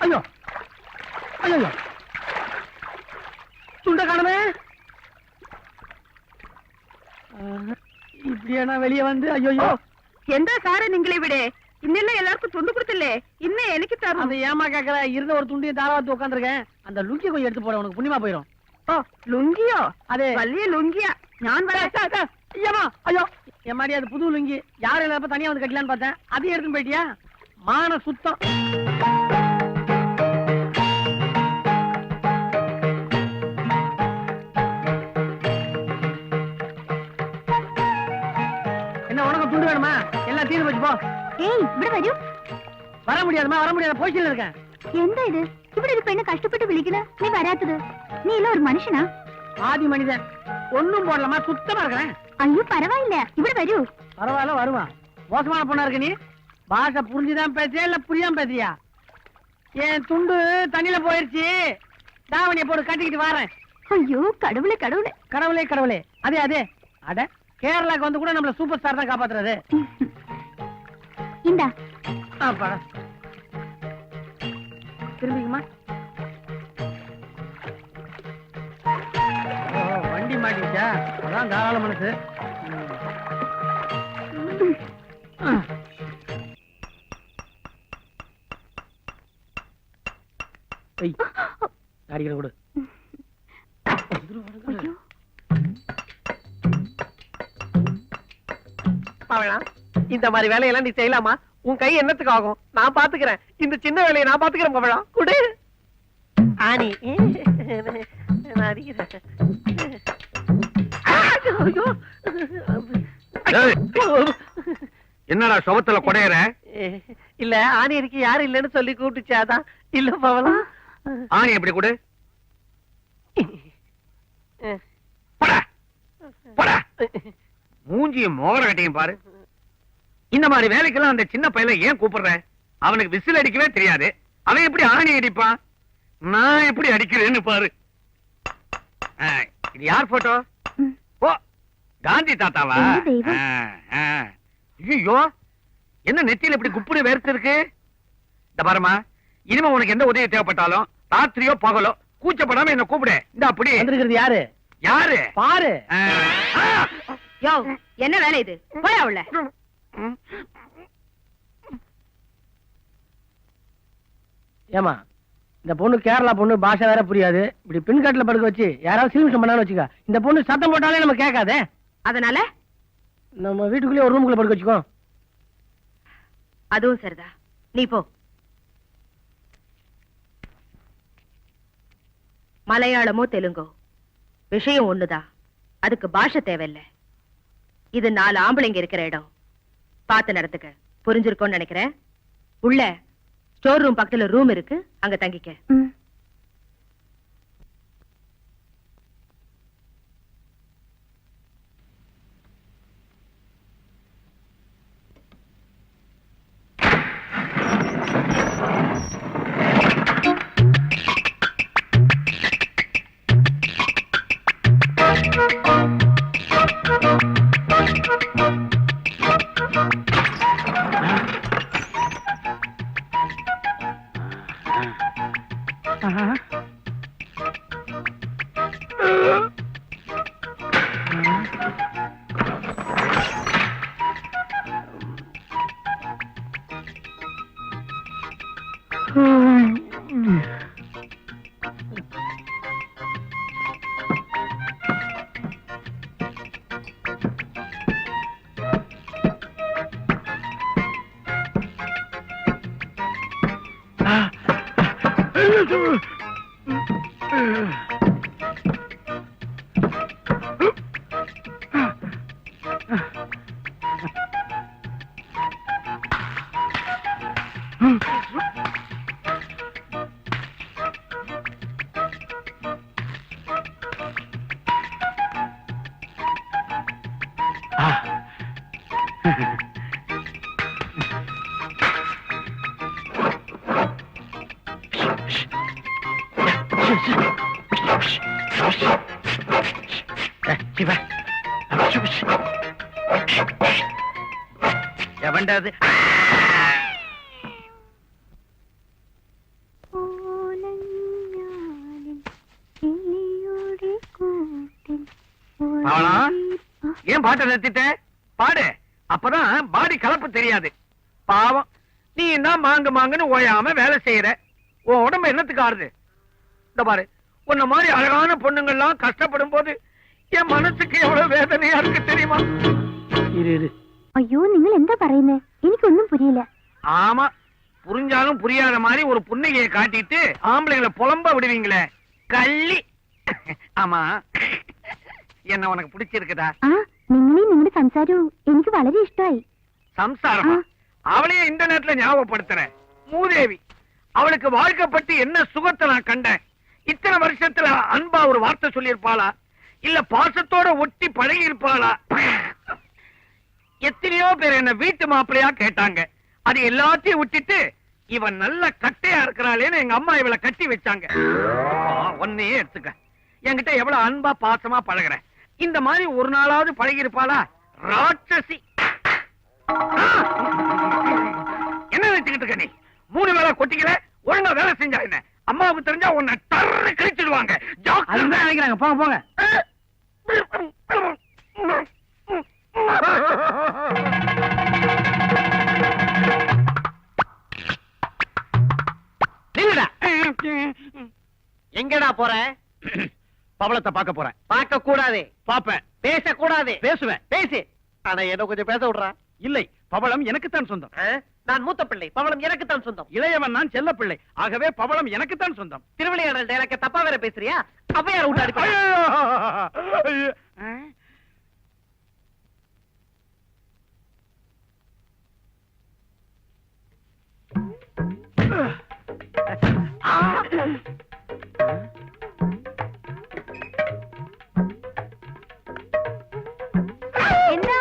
ஐயோ ஐயோ துண்ட காணமே. இப்படியா வெளியே வந்து ஐயோ எந்த சார நீங்களே விடு. இன்னெல்லாம் எல்லாருக்கும் துண்டு கொடுத்தல, இன்னும் எனக்கு தரும். அந்த ஏமா கேட்கற, இருந்த ஒரு துண்டியை தாராவத்து உட்காந்துருக்கேன். அந்த லுங்கி கொஞ்சம் எடுத்து போட, உனக்கு புண்ணியமா போயிடும். ஓ லுங்கியோ? அதே வள்ளிய லுங்கியா? நான் ஐயமா ஐயோ எம்மாடி, அது புது லுங்கி. யாரும் இல்லாம தனியா வந்து கட்டலான்னு பார்த்தேன், அதையும் எடுத்துன்னு போயிட்டியா? மான சுத்தம். என்ன உனக்கு துண்டு வேணுமா? எல்லாம் தீர்ந்து போச்சு போ. ஏய் இப்படி வரும். வர முடியாதுமா, வர முடியாது, போய்ச்சில இருக்கேன். எந்த இது இப்படி இருப்ப? என்ன கஷ்டப்பட்டு விழிக்கல நீ வராதது? நீ இல்ல ஒரு மனுஷனா? ஆதி மனிதன். ஒண்ணும் போடலாமா, சுத்தமா இருக்கிறேன். ஐயோ பரவாயில்ல, இப்படி வரும். பரவாயில்ல, வருவான். மோசமான பொண்ணா இருக்கு நீ. பாஷை புரிஞ்சுதான் பேசியா இல்ல புரியாம பேசியா? என் துண்டு தண்ணியில போயிருச்சு. தாவணியை போட்டு கட்டிக்கிட்டு வரேன். ஐயோ கடவுளே கடவுளே கடவுளே கடவுளே. அதே அதே அட, கேரளாக்கு வந்து கூட நம்மள சூப்பர் ஸ்டார் தான் காப்பாத்துறது. இந்தா திரும்பிக்குமா. வண்டி மாட்டிச்சா? அதான் தாராள மனசு. அடிக்கிற கொடு. இந்த மாதிரி வேலையெல்லாம் நீ செய்யலாமா? உன் கை என்னத்துக்கு ஆகும்? நான் பாத்துக்கிறேன். இந்த சின்ன வேலையை நான் பாத்துக்கிறேன். பவளா குடு. ஆனி நான் அடிக்கிறேன். என்னடா சுவத்துல கொடையற? இல்ல ஆனி இருக்கு, யாரும் இல்லன்னு சொல்லி கூப்பிட்டுச்சு, அதான். இல்ல பவளா. ஆனி எப்படி கொடு. மூஞ்சியும் மோகர கட்டையும் பாரு. இந்த மாதிரி வேலைக்கெல்லாம் அந்த சின்ன பையல ஏன் கூப்பிடுற? அவனுக்கு விசில் அடிக்கவே தெரியாது. அவன் எப்படி ஆணி அடிப்பான்? நான் எப்படி அடிக்கிறேன்னு பாரு. இது யார் போட்டோ? ஓ, காந்தி தாத்தாவா? ஐயோ, என்ன நெத்தியில இப்படி குப்புடு வேர்த்து இருக்கு? இந்த பாருமா, இனிமே உனக்கு எந்த உதவி தேவைப்பட்டாலும் ராத்திரியோ பகலோ கூச்சப்படாம என்ன கூப்பிடு. இந்த அப்படி வந்திருக்கிறது யாரு? யாரு பாரு. யோ என்ன வேலை இது? போய் அவள. ஏமா, இந்த பொண்ணு கேரளா பொண்ணு, பாஷை வேற புரியாது. இப்படி பின்காட்டுல படுக்க வச்சு யாராவது சிலிமிஷம் பண்ணாலும் வச்சுக்க. இந்த பொண்ணு சத்தம் போட்டாலே நம்ம கேட்காதே. அதனால நம்ம வீட்டுக்குள்ளே ஒரு ரூமுக்குள்ள படுக்க வச்சுக்கோ. அதுவும் சரிதா, நீ போ. மலையாளமோ தெலுங்கோ விஷயம் ஒண்ணுதான், அதுக்கு பாஷை தேவையில்லை. இது 4 ஆம்பளைங்க இருக்கிற இடம். பார்த்து நடத்துக்க. புரிஞ்சிருக்கோன்னு நினைக்கிறேன். உள்ள ஸ்டோர் ரூம் பக்கத்துல ரூம் இருக்கு, அங்க தங்கிக்க. ஏன் பாட்டை நிறுத்திட்ட? பாடு, அப்பதான் பாடி கலப்பு தெரியாது. பாவம், நீ என்ன மாங்குன்னு ஓயாம வேலை செய்யற. உன் உடம்பு என்னத்துக்கு ஆறுது? இந்த பாரு, உன்ன மாதிரி அழகான பொண்ணுங்கள்லாம் கஷ்டப்படும் போது என் மனசுக்கு எவ்வளவு வேதனையா இருக்கு தெரியுமா? இரு. ஐயோ, നിങ്ങൾ എന്താ പറയുന്നേ? എനിക്കൊന്നും പുരിയില്ല. ஆமா, புரிஞ்சாலும் புரியாத மாதிரி ஒரு புன்னகையை காட்டிட்டு ஆம்பளைங்களை புலம்ப விடுவீங்களே, கள்ளி. ஆமா, என்ன உனக்கு பிடிச்சிருக்குதா? ആ, നിങ്ങളെ നിങ്ങളുടെ സംസാരവും എനിക്ക് വളരെ ഇഷ്ടമായി. சம்சாரமா? அவளையே இந்த நேரத்துல ஞாபகப்படுத்துறேன். மூதேவி, அவளுக்கு வாழ்க்கை பத்தி என்ன சுகத்தை நான் கண்டேன். இத்தனை வருஷத்துல அன்பா ஒரு வார்த்தை சொல்லியிருப்பாளா? இல்ல பாசத்தோட ஒட்டி பழகி இருப்பாளா? எத்தனையோ பேர் என்ன வீட்டு மாப்பிள்ளையா கேட்டாங்க. அது எல்லாத்தையும் விட்டுட்டு இவன் நல்ல கட்டையா இருக்கிறாளேன்னு எங்க அம்மா இவளை கட்டி வச்சாங்க. ஒன்னையே எடுத்துக்க, என்கிட்ட எவ்வளவு அன்பா பாசமா பழகுற. இந்த மாதிரி ஒரு நாளாவது பழகி இருப்பாளா? ராட்சசி. என்ன நினைச்சுக்கிட்டு இருக்க நீ? 3 வேளை கொட்டிக்கல, ஒழுங்கா வேலை செஞ்சா என்ன? அம்மாவுக்கு தெரிஞ்சா உன்னை டர்னு கிழிச்சிடுவாங்க. அதுதான் நினைக்கிறாங்க. போங்க போங்க. நில்லுடா. எங்கடா போற? பவளத்தை பார்க்க போறேன். பார்க்க கூடாது. பாப்பேன். பேச கூடாது. பேசுவேன். பேசு. ஆனா என்ன கொஞ்சம் பேச விடுறா. இல்லை, பவளம் எனக்குத்தான் சொந்தம். நான் மூத்த பிள்ளை, பவளம் எனக்கு தான் சொந்தம். இளையவன் நான் செல்ல பிள்ளை, ஆகவே பவளம் எனக்குத்தான் சொந்தம். திருவிளையாடல் டைலாக்க தப்பா வேற பேசுறியா? அவ்வையார் விட்டாடி. എന്താ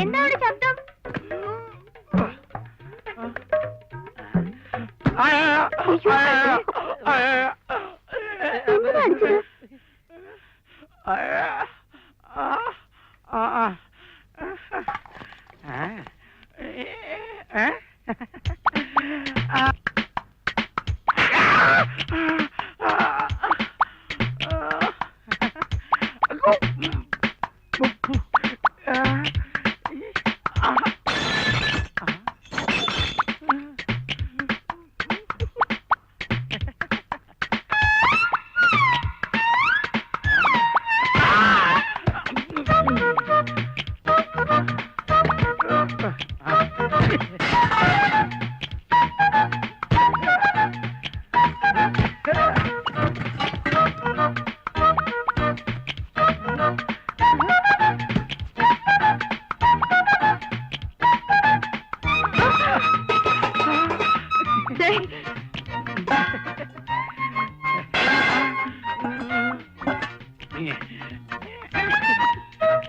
എന്താ അവിടെ ശബ്ദം? എന്തിനാ അടിച്ചത്?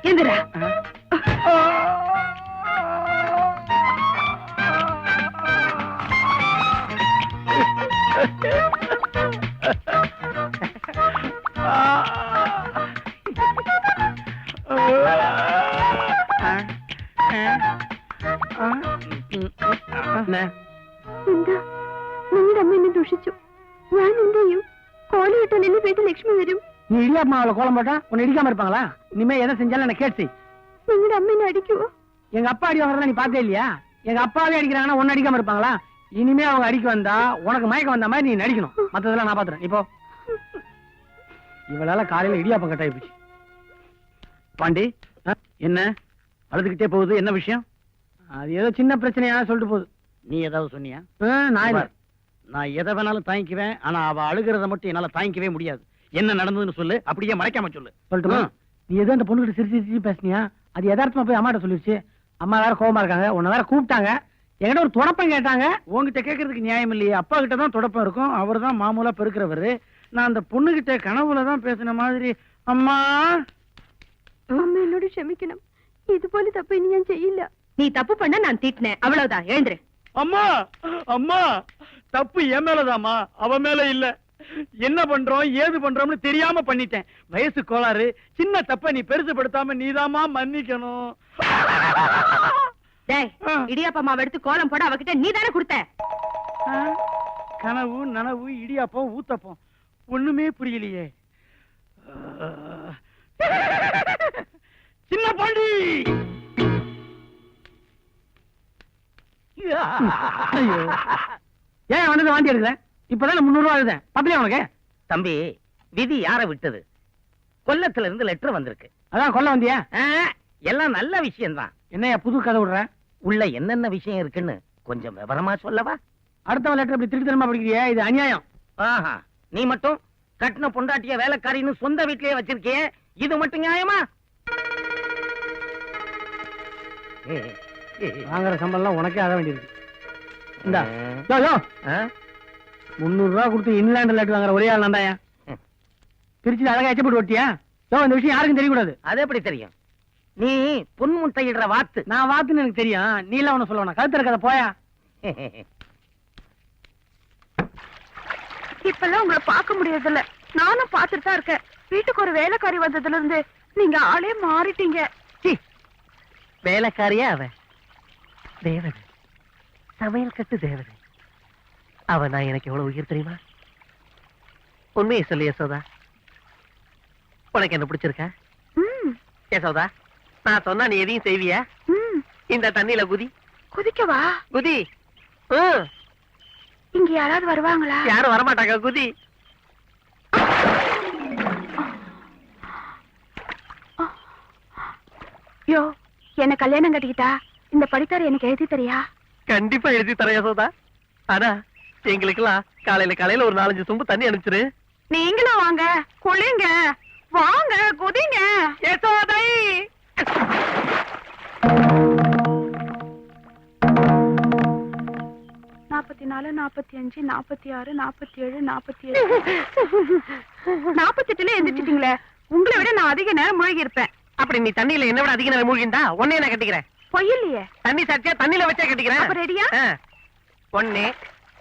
எந்திரா. എന്താ നിങ്ങളുടെ അമ്മ എന്നെ ദുഷിച്ചു. ഞാൻ എന്ത് ചെയ്യും? കോലി കിട്ടാൻ എന്റെ വീട്ടിൽ ലക്ഷ്മി വരും. நீ இடியாப்பமாவில கோலம் போட்டா உன்னை இடிக்காம இருப்பாங்களா? இனிமே எதை செஞ்சாலும் என்ன கேட்டு. നിങ്ങളുടെ അമ്മ എന്നെ അടിക്കുവോ? எங்க அப்பா அடி வாங்குறதா நீ பார்த்தே இல்லையா? எங்க அப்பாவே அடிக்கிறாங்கன்னா ஒன்னு அடிக்காம இருப்பாங்களா? இனிமே அவங்க அடிக்க வந்தா உனக்கு மயக்கம் வந்த மாதிரி நீ நடிக்கணும். மத்ததெல்லாம் நான் பாத்துறேன். இப்போ இவளால காலையில இடியாப்பம் கட்டாயி போச்சு. பாண்டி, என்ன அழுதுகிட்டே போகுது? என்ன விஷயம்? அது ஏதோ சின்ன பிரச்சனையா சொல்லிட்டு போகுது. நீ ஏதாவது சொன்னியா? நான் இல்ல. நான் எதை வேணாலும் தாங்கிக்குவேன், ஆனா அவ அழுகிறத மட்டும் என்னால தாங்கிக்கவே முடியாது. என்ன நடந்ததுன்னு சொல்லு, அப்படியே மறைக்காம சொல்லு. சொல்லட்டுமா? நீ எதோ அந்த பொண்ணுகிட்ட சிரிச்சு சிரிச்சு பேசுனியா? அது யதார்த்தமா போய் அம்மாட்ட சொல்லிருச்சு. அம்மா வேற கோவமா இருக்காங்க, உன்னை வேற கூப்பிட்டாங்க. என்கிட்ட ஒரு தொடப்பம் கேட்டாங்க. உங்ககிட்ட கேட்கறதுக்கு நியாயம் இல்லையே. அப்பா கிட்ட தான் தொடப்பம் இருக்கும், அவர் தான் மாமூலா பெருக்கிறவரு. நான் அந்த பொண்ணுகிட்ட கனவுல தான் பேசின மாதிரி. அம்மா അമ്മ എന്നോട് ക്ഷമിക്കണം. ഇതുപോലെ തപ്പ് ഇനി ഞാൻ ചെയ്യില്ല. நீ தப்பு பண்ண நான் திட்டினேன், அவ்வளவுதான். எழுந்துரு. அம்மா அம்மா, தப்பு என் மேலதாம்மா, அவ மேல இல்ல. என்ன பண்றோம் ஏது பண்றோம்னு தெரியாம பண்ணிட்டேன். வயசு கோளாறு. சின்ன தப்ப நீ பெருசுபடுத்தாம நீதாம்மா மன்னிக்கணும். டேய், இடியாப்பமாவை எடுத்து கோலம் போட அவகிட்ட நீ தானே கொடுத்த. கனவு நனவு இடியாப்பம் ஊத்தப்பம் ஒண்ணுமே புரியலையே. சின்ன பாண்டி. ஐயோ. ஏன் வந்து வாண்டி எடுக்கிறேன்? இப்பதான் 300 ரூபாய் எழுதேன். பத்தலையா உனக்கு? தம்பி, விதி யார விட்டது? கொல்லத்துல இருந்து லெட்டர் வந்திருக்கு. அதான் கொல்ல வந்தியா? எல்லாம் நல்ல விஷயம் தான். என்னையா புது கதை விடுற? உள்ள என்னென்ன விஷயம் இருக்குன்னு கொஞ்சம் விவரமா சொல்லவா? அடுத்த லெட்டர் இப்படி திருத்தனமா படிக்கிறியா? இது அநியாயம். ஆஹா, நீ மட்டும் கட்டின பொண்டாட்டிய வேலைக்காரின்னு சொந்த வீட்லயே வச்சிருக்கியே, இது மட்டும் நியாயமா? வாங்குற சம்பளம் உனக்கே ஆக வேண்டியிருக்கு. இந்தா. யோ யோ, 300 ரூபாய் கொடுத்து இன்லாண்ட் லெட்டர் வாங்குற ஒரே ஆள் நான்தாயா. பிரிச்சு அழகா எச்சப்பட்டு ஒட்டியா? யோ, இந்த விஷயம் யாருக்கும் தெரியக்கூடாது. அது எப்படி தெரியும்? நீ பொன்முட்டையிடுற வாத்து. நான் வாத்துன்னு எனக்கு தெரியும். நீ எல்லாம் ஒண்ணு சொல்லுவா. கழுத்து இருக்காத போயா. இப்பெல்லாம் உங்களை பார்க்க முடியறதில்ல. நானும் பார்த்துட்டு தான் இருக்கேன். வீட்டுக்கு ஒரு வேலைக்காரி வந்ததுல இருந்து நீங்க ஆளே மாறிட்டீங்க. வேலைக்காரியா அவ? தேவதை, சமையல் கட்டு தேவதை. அவ நான் எனக்கு எவ்வளவு உயிர் தெரியுமா? உண்மையை சொல்லு யசோதா, உனக்கு என்ன பிடிச்சிருக்கா? யசோதா, நான் சொன்னா நீ எதையும் செய்வியா? இந்த தண்ணியில குதி. குதிக்கவா? குதி. இங்க யாராவது வருவாங்களா? யாரும் வரமாட்டாங்க, குதி. யோ, என்ன கல்யாணம் கட்டிக்கிட்டா இந்த படித்தார் எனக்கு எழுதி தரியா? கண்டிப்பா எழுதி தர யசோதா. ஆனா எங்களுக்கெல்லாம் காலையில ஒரு 4-5 சொம்பு தண்ணி அனுப்பிச்சிரு. நீங்களும் வாங்க, குளிங்க, வாங்க, குதிங்க. யசோதை, 44, 45, 46, 47, 47, 48 எந்திரிச்சிட்டீங்களே. உங்களை விட நான் அதிக நேரம் மூழ்கி இருப்பேன். அப்படி நீ தண்ணியில என்ன விட அதிக நேரம் மூழ்கிண்டா உன்னைய நான் கட்டிக்கிறேன். பொய்யில்லையே. தண்ணி சாச்சியா தண்ணியில வச்சா கட்டிக்கிறேன். அப்ப ரெடியா? 1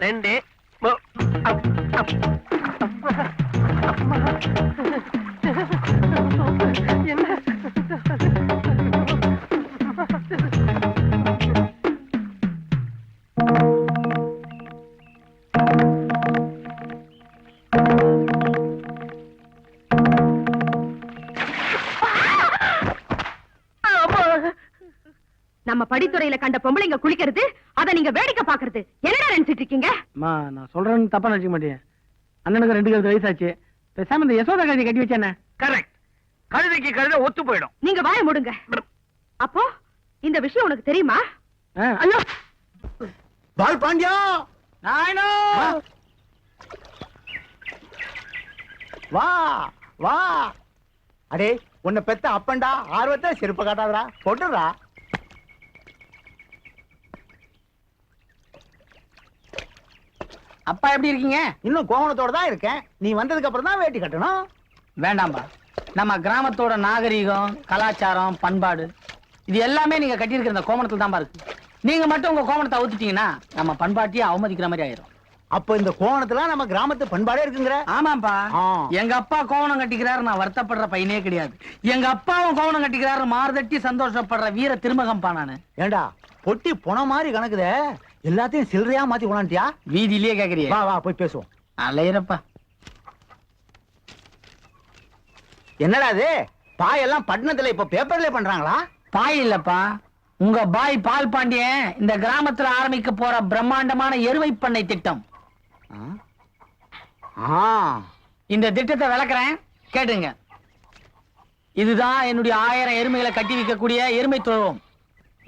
2 நம்ம படித்துறையில கண்ட பொம்பளைங்க குளிக்கிறது, அத நீங்க வேடிக்கை பாக்குறது என்னடா நினைச்சிட்டு இருக்கீங்க? அம்மா, நான் சொல்றேன்னு தப்பா நினைக்க மாட்டேன். அண்ணனுக்கு 2 வயசாச்சு. பேசாம இந்த யசோதா கழுதை கட்டி வச்சானே. கரெக்ட். கழுதைக்கு கழுதை ஒத்து போயிடும். நீங்க வாய மூடுங்க. அப்போ இந்த விஷயம் உனக்கு தெரியுமா? ஐயோ, பால் பாண்டியா, நாயனோ, வா வா. அடே, உன்னை பெத்த அப்பண்டா, ஆர்வத்தை செருப்ப காட்டாதடா, போட்டுடா. அப்பா எப்படி இருக்கீங்க? இன்னும் கோவணத்தோட தான் இருக்கேன். நீ வந்ததுக்கு அப்புறம் தான் வேட்டி கட்டணும். வேண்டாம்பா. நம்ம கிராமத்தோட நாகரீகம், கலாச்சாரம், பண்பாடு இது எல்லாமே நீங்க கட்டியிருக்கிற இந்த கோமணத்துல தான் இருக்கு. நீங்க மட்டும் உங்க கோமணத்தை அவுத்துட்டீங்கன்னா நம்ம பண்பாட்டையே அவமதிக்கிற மாதிரி ஆயிரும். அப்ப இந்த கோவணத்துல நம்ம கிராமத்து பண்பாடே இருக்குங்கிற? ஆமாப்பா. ஆ. எங்க அப்பா கோவணம் கட்டிக்கிறாரு, நான் வருத்தப்படுற பையனே கிடையாது. எங்க அப்பாவும் கோவணம் கட்டிக்கிறாரு, மார்தட்டி சந்தோஷப்படுற வீர திருமகம்பா நானு. ஏண்டா, பொட்டி பொண மாதிரி கணக்குதே, எல்லாத்தையும் சில்லறையா மாத்தி கொண்டாண்டியா? வீதியிலேயே கேக்குறியா? வா வா, போய் பேசுவோம். அலையிறப்பா. என்னடா இது, பாயெல்லாம் பட்டணத்துல இப்ப பேப்பர்ல பண்றாங்களா? பாய் இல்லப்பா, உங்க பாய் பால் பாண்டியன் இந்த கிராமத்துல ஆரம்பிக்க போற பிரம்மாண்டமான எருமை பண்ணை திட்டம். இந்த திட்டத்தை விளக்குறேன், கேட்டுங்க. இதுதான் என்னுடைய 1000 எருமைகளை கட்டி வைக்கக்கூடிய எருமை தொழுவம்.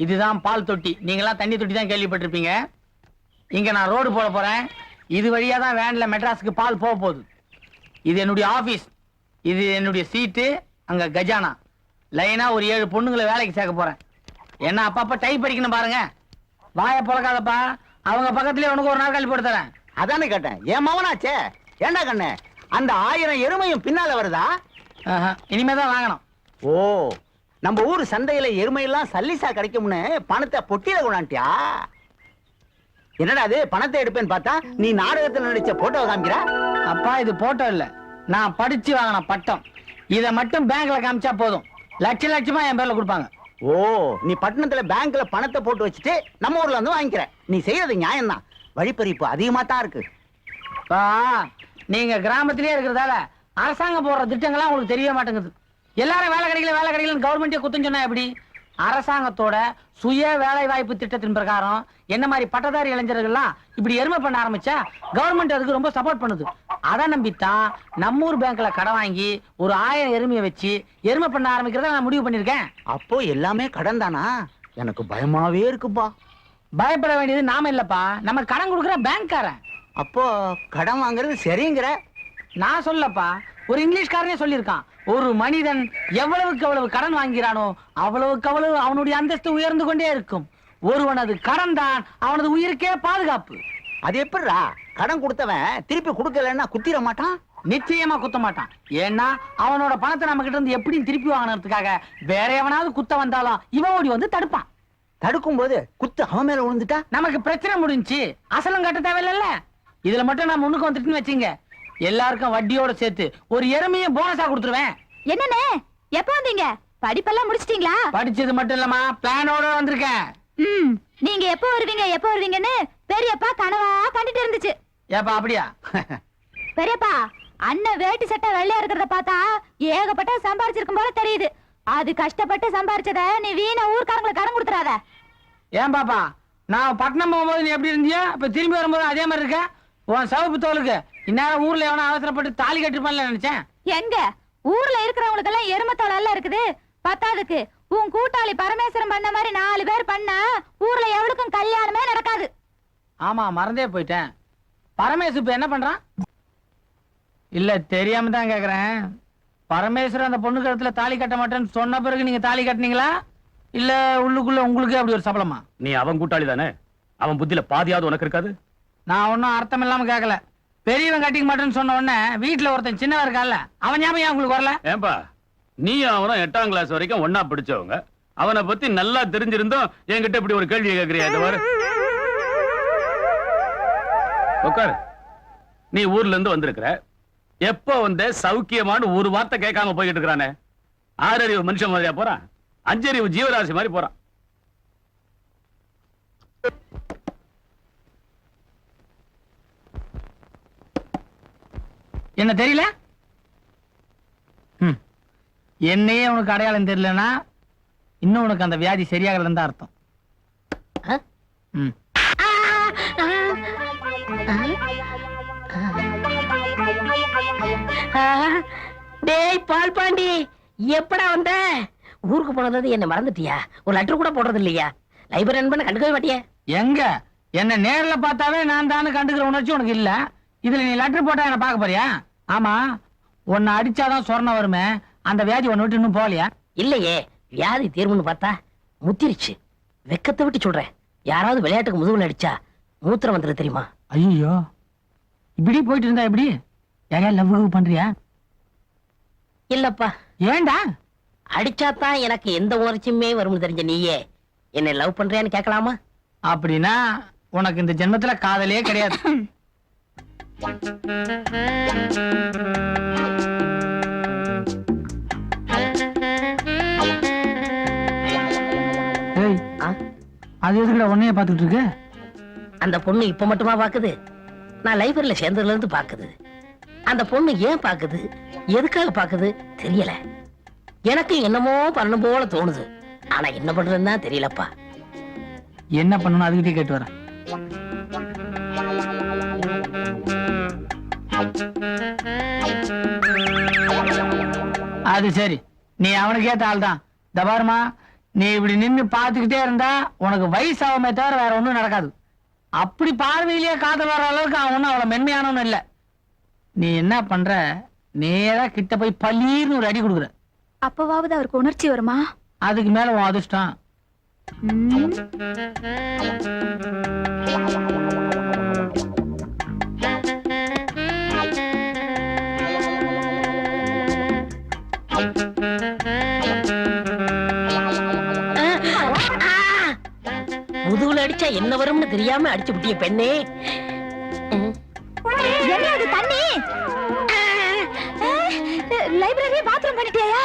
இதுதான் பால் தொட்டி. நீங்களாம் தண்ணி தொட்டி தான் கேள்விப்பட்டிருப்பீங்க. இங்க நான் ரோடு போட போறேன். இது வழியா தான் வேன்ல மெட்ராஸுக்கு பால் போக போகுது. இது என்னுடைய ஆபீஸ், இது என்னுடைய சீட்டு, அங்க கஜானா. லைனா ஒரு 7 பொண்ணுங்களை வேலைக்கு சேர்க்க போறேன். என்ன அப்பப்ப டைப் அடிக்கணும் பாருங்க. வாய பொழக்காதப்பா, அவங்க பக்கத்துலயே உனக்கு ஒரு நாள் கல்வி போட்டு தரேன். அதானே கேட்டேன், என் மவனாச்சே. ஏண்டா கண்ணு, அந்த 1000 எருமையும் பின்னால வருதா? இனிமேதான் வாங்கணும். ஓ, நம்ம ஊர் சந்தையில எருமையெல்லாம் சல்லிசா கிடைக்கும்னு பணத்தை பொட்டியில கொண்டாண்டியா? என்னடா அது, பணத்தை எடுப்பேன்னு பார்த்தா நீ நாடகத்துல நடிச்ச போட்டோ காமிக்கிற. அப்பா, இது போட்டோ இல்ல, நான் படிச்சு வாங்கின பட்டம். இத மட்டும் பேங்க்ல காமிச்சா போதும், லட்ச லட்சமா என் பேர்ல கொடுப்பாங்க. ஓ, நீ பட்டணத்துல பேங்க்ல பணத்தை போட்டு வச்சுட்டு நம்ம ஊர்ல வந்து வாங்கிக்கிற. நீ செய்யறது நியாயம் தான், வழிப்பறிப்பு அதிகமா தான் இருக்கு. நீங்க கிராமத்திலேயே இருக்கிறதால அரசாங்கம் போடுற திட்டங்கள்லாம் உங்களுக்கு தெரிய மாட்டேங்குது. எல்லாரும் வேலை கிடைக்கல கவர்மெண்டே குத்தம் சொன்னா எப்படி? அரசாங்கத்தோட சுய வேலை வாய்ப்பு திட்டத்தின் பிரகாரம் என்ன மாதிரி பட்டதாரி இளைஞர்கள்லாம் இப்படி எருமை பண்ண ஆரம்பிச்சா கவர்மெண்ட் அதுக்கு ரொம்ப சப்போர்ட் பண்ணுது. அதை நம்பித்தான் நம்ம ஊர் பேங்க்ல கடன் வாங்கி ஒரு 1000 எருமையை வச்சு எருமை பண்ண ஆரம்பிக்கிறத நான் முடிவு பண்ணிருக்கேன். அப்போ எல்லாமே கடன் தானா? எனக்கு பயமாவே இருக்குப்பா. பயப்பட வேண்டியது நாம இல்லப்பா, நம்ம கடன் கொடுக்குற பேங்க்காரன். அப்போ கடன் வாங்குறது சரிங்கிற? நான் சொல்லப்பா, ஒரு இங்கிலீஷ்காரனே சொல்லியிருக்கான், ஒரு மனிதன் எவ்வளவுக்கு அவ்வளவு கடன் வாங்கிறானோ அவ்வளவுக்கு அவ்வளவு அவனுடைய அந்தஸ்து உயர்ந்து கொண்டே இருக்கும். ஒருவனது கடன் தான் அவனது உயிருக்கே பாதுகாப்பு. அது எப்படிடா? கடன் கொடுத்தவன் திருப்பி கொடுக்கலன்னா குத்திர மாட்டான்? நிச்சயமா குத்த மாட்டான். ஏன்னா அவனோட பணத்தை நம்ம கிட்ட இருந்து எப்படியும் திருப்பி வாங்கினதுக்காக வேற எவனாவது குத்த வந்தாலும் இவன் ஓடி வந்து தடுப்பான். தடுக்கும் போது குத்து அவன் மேல விழுந்துட்டா நமக்கு பிரச்சனை முடிஞ்சு அசலும் கட்ட தேவையில்ல. இதுல மட்டும் நான் முன்னுக்கு வந்துட்டுன்னு வச்சுங்க, எல்லாருக்கும் வட்டியோட சேர்த்து ஒரு எருமையை போனஸா கொடுத்துருவேன். என்னண்ணே எப்ப வந்தீங்க? படிப்பெல்லாம் முடிச்சிட்டீங்களா? படிச்சது மட்டும் இல்லமா, பிளானோட வந்திருக்கேன். நீங்க எப்ப வருவீங்கன்னு பெரியப்பா கனவா கண்டுட்டு இருந்துச்சு. ஏப்பா அப்படியா? பெரியப்பா, அண்ணன் வேட்டி சட்டை வெள்ளையா இருக்கிறத பார்த்தா ஏகப்பட்ட சம்பாரிச்சிருக்கும் போல தெரியுது. அது கஷ்டப்பட்டு சம்பாரிச்சத நீ வீணா ஊர்க்காரங்களுக்கு கடன் கொடுத்துறாத. ஏன் பாப்பா, நான் பட்டணம் போகும்போது நீ எப்படி இருந்தியா, இப்ப திரும்பி வரும்போது அதே மாதிரி இருக்க? உன் சவப்பு தோலுக்கு இந்நேரம் ஊர்ல எவனா அவசரப்பட்டு தாலி கட்டிருப்பான்ல நினைச்சேன். எங்க ஊர்ல இருக்கிறவங்களுக்கு எல்லாம் எருமத்தோல் எல்லாம் இருக்குது. பத்தாதுக்கு உன் கூட்டாளி பரமேஸ்வரன் பண்ண மாதிரி 4 பேர் பண்ணா ஊர்ல எவளுக்கும் கல்யாணமே நடக்காது. ஆமா, மறந்தே போயிட்டேன். பரமேசு இப்ப என்ன பண்றான்? இல்ல தெரியாம தான் கேக்குறேன். பரமேஸ்வரன் அந்த பொண்ணு கழுத்துல தாலி கட்ட மாட்டேன்னு சொன்ன பிறகு நீங்க தாலி கட்டினீங்களா, இல்ல உள்ளுக்குள்ள உங்களுக்கு அப்படி ஒரு சபலமா? நீ அவன் கூட்டாளி தானே, அவன் புத்தியில பாதியாவது உனக்கு இருக்காது? நான் ஒன்னும் அர்த்தம் இல்லாம கேட்கல. பெரியவன் கட்டிக்க மாட்டேன்னு சொன்ன உடனே வீட்டுல ஒருத்தன் சின்னவன் இருக்கான்ல, அவன் ஞாபகம் உங்களுக்கு வரல? ஏன்பா, நீ அவனும் 8ஆம் கிளாஸ் வரைக்கும் ஒன்னா படிச்சவங்க, அவனை பத்தி நல்லா தெரிஞ்சிருந்தோம் என்கிட்ட இப்படி ஒரு கேள்வி கேட்கறியா? உட்காரு. நீ ஊர்ல இருந்து வந்திருக்கிற, எப்ப வந்த சௌக்கியமான ஒரு வார்த்தை கேட்காம போய்கிட்டு இருக்கிறானே. 6 அறிவு மனுஷன் மாதிரியா போறான், 5 அறிவு ஜீவராசி மாதிரி போறான். என்ன தெரியல? என்னையே உனக்கு அடையாளம் தெரியலன்னா இன்னும் உனக்கு அந்த வியாதி சரியாகல இருந்தா அர்த்தம். டேய் பால் பாண்டி, எப்படா வந்த? ஊருக்கு போனது என்ன மறந்துட்டியா? ஒரு லெட்டர் கூட போடுறது இல்லையா? லைப்ரரி நண்பன் கண்டுக்கவே மாட்டியா? எங்க என்ன நேர்ல பார்த்தாவே நான் தானே கண்டுக்கிற உணர்ச்சி உனக்கு இல்ல. இதுல நீ லெட்டர் போட்டா என்ன பார்க்க போறியா? ஆமா, உன்னை அடிச்சாதான் சொர்ணம் வருமே, அந்த வியாதி உன்னை விட்டு இன்னும் போகலையா? இல்லையே, வியாதி தீர்வுன்னு பார்த்தா முத்திருச்சு. வெக்கத்தை விட்டு சொல்றேன், யாராவது விளையாட்டுக்கு முதுகுல அடிச்சா மூத்திரம் வந்துரு தெரியுமா? ஐயோ, இப்படி போயிட்டு இருந்தா எப்படி? யாரையா லவ் பண்றியா? இல்லப்பா. ஏண்டா? அடிச்சாதான் எனக்கு எந்த உணர்ச்சியுமே வரும் தெரிஞ்ச நீயே என்ன லவ் பண்றியான்னு கேட்கலாமா? அப்படின்னா உனக்கு இந்த ஜென்மத்துல காதலே கிடையாது. அது எதுக்குடா உன்னைய பாத்துட்டு இருக்கு? அந்த பொண்ணு இப்ப மட்டுமா பாக்குது? நான் லைப்ரரியில சேர்ந்ததுல இருந்து பாக்குது. அந்த பொண்ணு ஏன் பாக்குது, எதுக்காக பாக்குது தெரியல. எனக்கு என்னமோ பண்ணணும் போல தோணுது, ஆனா என்ன பண்றதுன்னு தான் தெரியலப்பா. என்ன பண்ணணும் அதுக்கிட்டே கேட்டு வரேன். அது சரி, நீ அவனுக்கு ஏத்த ஆள் தான். தபாருமா, நீ இப்படி நின்னு பாத்துக்கிட்டே இருந்தா உனக்கு வயசாகுமே தவிர வேற ஒண்ணும் நடக்காது. அப்படி பார்வையிலேயே காதல் வர அளவுக்கு அவன் ஒன்னும் அவ்வளவு மென்மையானவன் இல்ல. நீ என்ன பண்ற, நேரா கிட்ட போய் பல்லீர்னு ஒரு அடி கொடுக்குற. அப்பவாவது அவருக்கு உணர்ச்சி வருமா? அதுக்கு மேல உன் அதிர்ஷ்டம். முதுகுல அடிச்சா என்ன வரும்னு தெரியாம அடிச்சு விட்டிய பெண்ணே. என்ன அது தண்ணி? லைப்ரரி பாத்ரூம் பண்ணிட்டியா?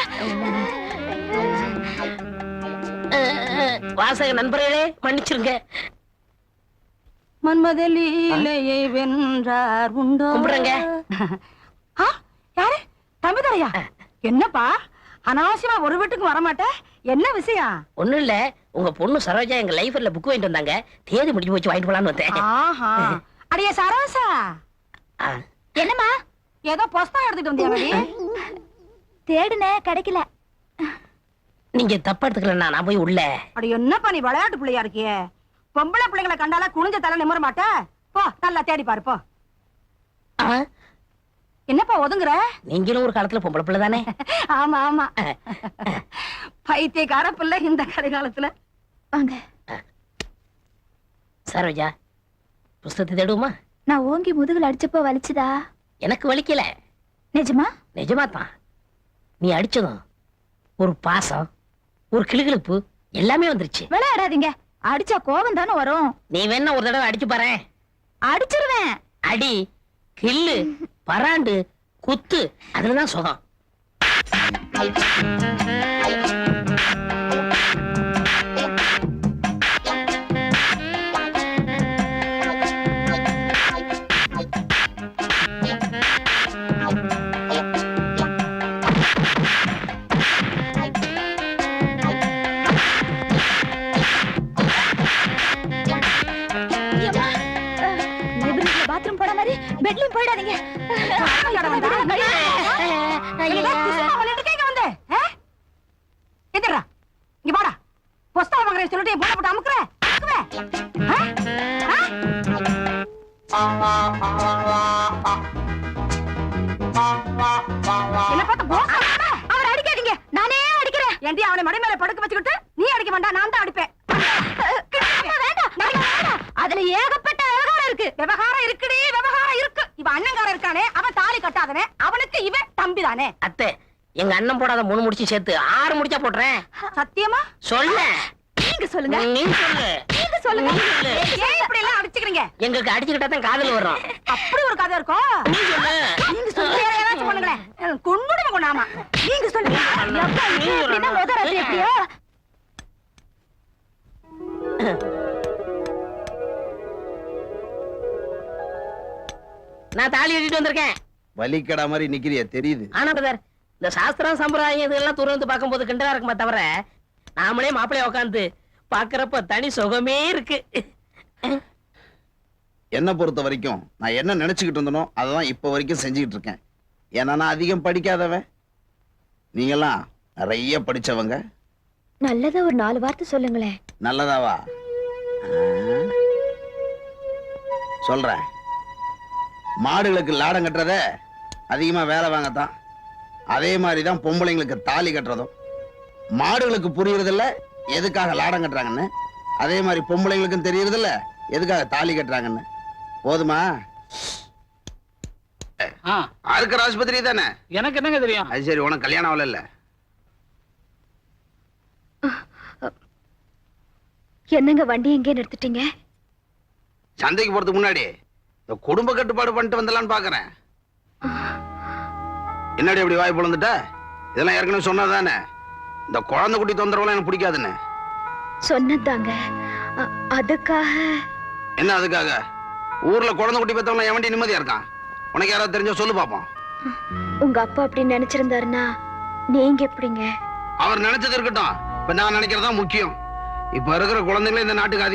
வாசக நண்பர்களே மன்னிச்சிருங்க. மன்மதலீலையை வென்றார் உண்டோ? கும்பிடுங்க. யாரு? தம்பிதாரையா? என்னப்பா அனாவசியமா ஒரு வீட்டுக்கு வரமாட்டேன். என்ன விஷயம்? ஒண்ணும் இல்ல, உங்க பொண்ணு சரோஜா எங்க லைஃப்ல புக் வாங்கிட்டு வந்தாங்க. தேதி முடிஞ்சு போச்சு, வாங்கிட்டு போலான்னு வந்தேன். ஆஹா. அடியே சரோசா, என்னம்மா? ஏதோ புஸ்தகம் எடுத்துட்டு வந்தியா? தேடுனே கிடைக்கல. நீங்க தப்பா எடுத்துக்கலன்னா நான் போய் உள்ள. அடி என்னப்பா நீ விளையாட்டு பிள்ளையா இருக்கியே. பொம்பளை பிள்ளைங்களை கண்டால குனிஞ்ச தலை நிமிர மாட்ட. போ நல்லா தேடி பாரு போ. என்னப்பா ஒதுங்குற? நீங்களும் ஒரு காலத்துல பொம்பளை பிள்ளை தானே? ஆமா ஆமா. பைத்தியக்கார பிள்ளை இந்த கரிகாலத்துல. வாங்க. சரோஜா, புஸ்தகத்தை தேடுவோமா? நான் ஓங்கி முதுகுல அடிச்சப்போ வலிச்சுதா? எனக்கு வலிக்கல. நிஜமா? நிஜமா தான். நீ அடிச்சதும் ஒரு பாசம், ஒரு கிளுகிளுப்பு எல்லாமே வந்துருச்சு. விளையாடாதீங்க. அடிச்சா கோபம் தானே வரும். நீ வேணா ஒரு தடவை அடிச்சு பாரு. அடிச்சிருவேன். அடி, கில்லு, பராண்டு, குத்து, அதுலதான் சுகம். பாத்ரூம் போட மாதிரி பெட்லயும் போயிடாதீங்க. இங்க பாடா புஸ்தகம் வாங்குறேன் சொல்லிட்டு போட போட்டு அமுக்குற. என்ன பார்த்து அவர் அடிக்காதீங்க, நானே அடிக்கிறேன். ஏண்டி அவனை மடி மேல படுக்க வச்சுக்கிட்டு நீ அடிக்க வேண்டாம், நான் தான் அடிப்பேன். அதுல ஏகப்பட்ட விவகாரம் இருக்கு. விவகாரம் இருக்குடி, விவகாரம் இருக்கு. இவன் அண்ணங்காரன் இருக்கானே, அவன் தாலி கட்டாதனே, அவனுக்கு இவன் தம்பி தானே. அத்தை, எங்க அண்ணன் போடாத 3 முடிச்சு சேர்த்து 6 முடிச்சா போடுறேன். சத்தியமா? சொல்ல. நீங்க சொல்லுங்க. நீ சொல்லு. நீங்க சொல்லுங்க. நீ சொல்லு. ஏன் இப்படி எல்லாம் அடிச்சுக்கிறீங்க? எங்களுக்கு அடிச்சுக்கிட்டா தான் காதல் வரும். அப்படி ஒரு கதை இருக்கும். நீ சொல்லு. நீங்க சொல்லுங்க. ஏதாச்சும் பண்ணுங்களேன். கொன்னுடுங்க கொண்டாமா. நீங்க சொல்லுங்க. எப்பா இது எப்படின்னா முத ராத்திரி எப்படியோ? நான் தாலி கட்டிட்டு வந்திருக்கேன். வலிக்கடா மாதிரி நிக்கிறிய தெரியுது. ஆனா பிரதர், இந்த சாஸ்திரம் சம்பிரதாயம் இதெல்லாம் துறந்து பார்க்கும்போது கிண்டலா இருக்குமா தவிர, நாமளே மாப்பிள்ளைய உட்காந்து பாக்குறப்ப தனி சுகமே இருக்கு. என்ன பொறுத்த வரைக்கும் நான் என்ன நினைச்சுக்கிட்டு இருந்தனோ அதான் இப்ப வரைக்கும் செஞ்சுக்கிட்டு இருக்கேன். ஏன்னா நான் அதிகம் படிக்காதவன், நீங்கெல்லாம் நிறைய படிச்சவங்க. நல்லதா ஒரு 4 வார்த்தை சொல்லுங்களேன். நல்லதாவா? சொல்றேன். மாடுகளுக்கு லாடம் கட்டுறத அதிகமா வேலை வாங்கத்தான். அதே மாதிரிதான் பொம்பளைங்களுக்கு தாலி கட்டுறதும். மாடுகளுக்கு புரியறதில்ல எதுக்காக லாடம் கட்டுறாங்கன்னு, அதே மாதிரி பொம்பளைங்களுக்கும் தெரியறதில்ல எதுக்காக தாலி கட்டுறாங்கன்னு. போதுமா? அறுக்கிற ஆஸ்பத்திரி தானே? எனக்கு என்னங்க தெரியும்? அது சரி, உனக்கு கல்யாணம் ஆகல? இல்ல என்னங்க வண்டி எங்கே நிறுத்திட்டீங்க? சந்தைக்கு போறதுக்கு முன்னாடி இந்த குடும்ப கட்டுப்பாடு பண்ணிட்டு வந்தலான்னு பாக்குறேன். என்னடி இப்படி வாய் பொழந்துட்ட? இதெல்லாம் ஏற்கனவே சொன்னதானே, இந்த குழந்தை குட்டி தொந்தரவுலாம் எனக்கு பிடிக்காதுன்னு. சொன்னதாங்க. அதுக்காக. என்ன அதுக்காக? ஊர்ல குழந்தை குட்டி பெத்தவங்க என் வண்டி நிம்மதியா இருக்கான். உனக்கு யாராவது தெரிஞ்சா சொல்லு பாப்போம். உங்க அப்பா அப்படி நினைச்சிருந்தாருன்னா நீங்க எப்படிங்க? அவர் நினைச்சது இருக்கட்டும், இப்ப நான் நினைக்கிறதா முக்கியம். இப்ப இருக்கிற குழந்தைங்களே இந்த நாட்டுக்கு அதிகம்